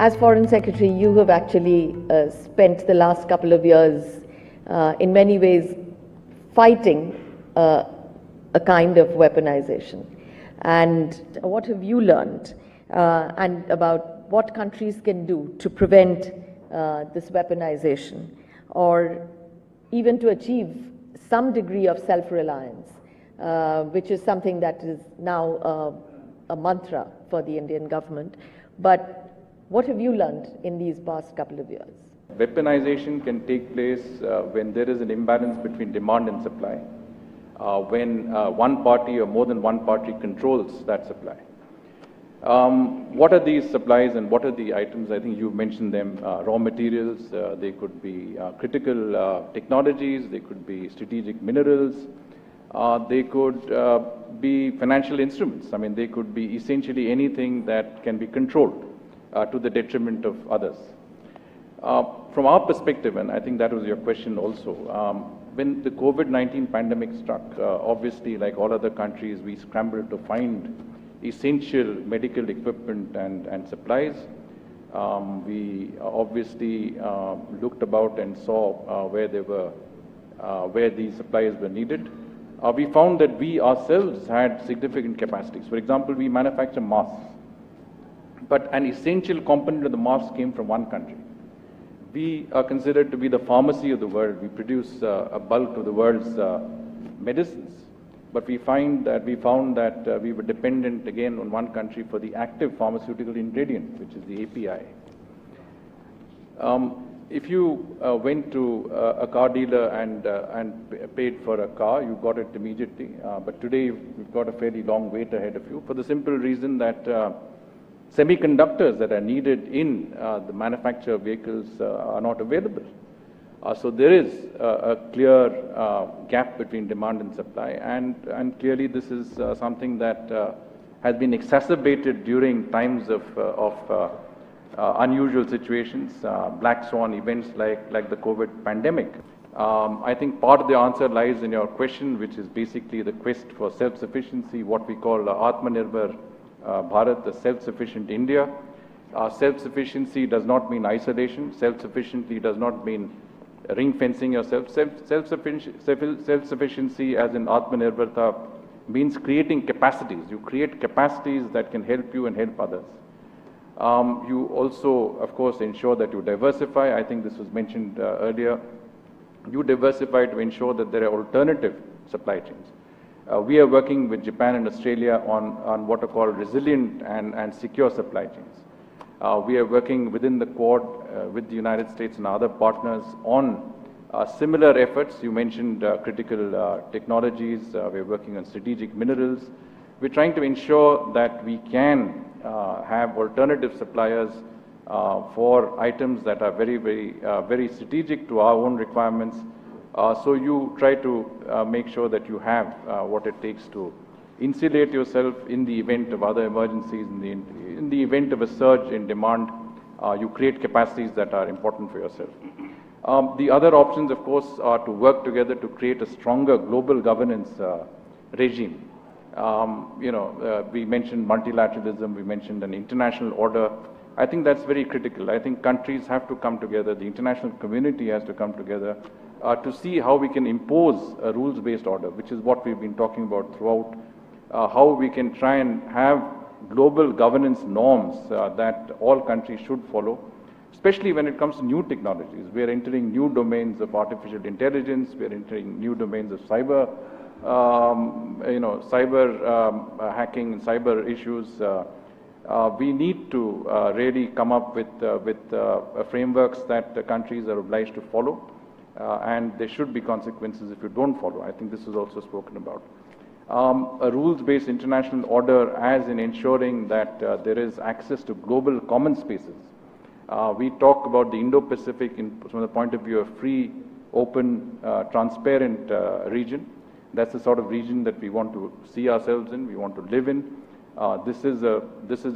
As Foreign Secretary, you have actually spent the last couple of years in many ways fighting a kind of weaponization. And what have you learned and about what countries can do to prevent this weaponization, or even to achieve some degree of self-reliance, which is something that is now a mantra for the Indian government. But what have you learned in these past couple of years? Weaponization can take place when there is an imbalance between demand and supply, when one party or more than one party controls that supply. What are these supplies and what are the items? I think you've mentioned them. Raw materials, they could be critical technologies, they could be strategic minerals, they could be financial instruments. I mean, they could be essentially anything that can be controlled to the detriment of others. From our perspective, and I think that was your question also, when the COVID-19 pandemic struck, obviously, like all other countries, we scrambled to find essential medical equipment and supplies. We obviously looked about and saw where these supplies were needed. We found that we ourselves had significant capacities. For example, we manufacture masks, but an essential component of the mask came from one country. We are considered to be the pharmacy of the world. We produce a bulk of the world's medicines, but we found that we were dependent again on one country for the active pharmaceutical ingredient, which is the API. If you went to a car dealer and paid for a car, you got it immediately. But today we've got a fairly long wait ahead of you for the simple reason that semiconductors that are needed in the manufacture of vehicles are not available. So there is a clear gap between demand and supply, and clearly this is something that has been exacerbated during times of unusual situations, black swan events like the COVID pandemic. I think part of the answer lies in your question, which is basically the quest for self-sufficiency, what we call Atmanirbhar Bharat, the self-sufficient India. Self-sufficiency does not mean isolation. Self-sufficiency does not mean ring-fencing yourself. Self-sufficiency as in Atmanirbharta means creating capacities. You create capacities that can help you and help others. You also, of course, ensure that you diversify. I think this was mentioned earlier. You diversify to ensure that there are alternative supply chains. We are working with Japan and Australia on what are called resilient and secure supply chains. We are working within the Quad with the United States and other partners on similar efforts. You mentioned critical technologies. We're working on strategic minerals. We're trying to ensure that we can have alternative suppliers for items that are very strategic to our own requirements. So you try to make sure that you have what it takes to insulate yourself in the event of other emergencies, in the event of a surge in demand. You create capacities that are important for yourself. The other options, of course, are to work together to create a stronger global governance regime. We mentioned multilateralism, we mentioned an international order. I think that's very critical. I think countries have to come together, the international community has to come together to see how we can impose a rules-based order, which is what we've been talking about throughout, how we can try and have global governance norms that all countries should follow, especially when it comes to new technologies. We are entering new domains of artificial intelligence, we are entering new domains of cyber hacking and cyber issues. We need to really come up with frameworks that the countries are obliged to follow, and there should be consequences if you don't follow. I think this is also spoken about. A rules-based international order as in ensuring that there is access to global common spaces. We talk about the Indo-Pacific from the point of view of free, open, transparent region. That's the sort of region that we want to see ourselves in, we want to live in. This is a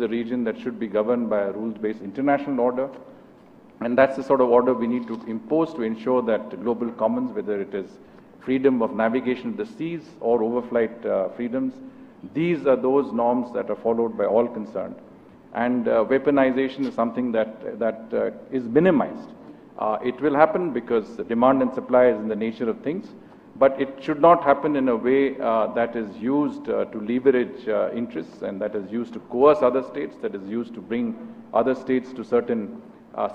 region that should be governed by a rules-based international order. And that's the sort of order we need to impose to ensure that global commons, whether it is freedom of navigation of the seas or overflight freedoms, these are those norms that are followed by all concerned. And weaponization is something that is minimized. It will happen because demand and supply is in the nature of things, but it should not happen in a way that is used to leverage interests, and that is used to coerce other states, that is used to bring other states to certain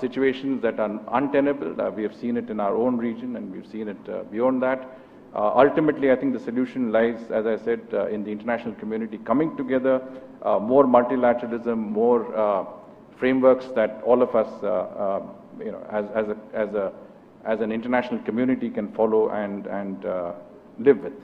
situations that are untenable. We have seen it in our own region, and we've seen it beyond that. Ultimately, I think the solution lies, as I said, in the international community coming together, more multilateralism, more frameworks that all of us, as an international community can follow and live with.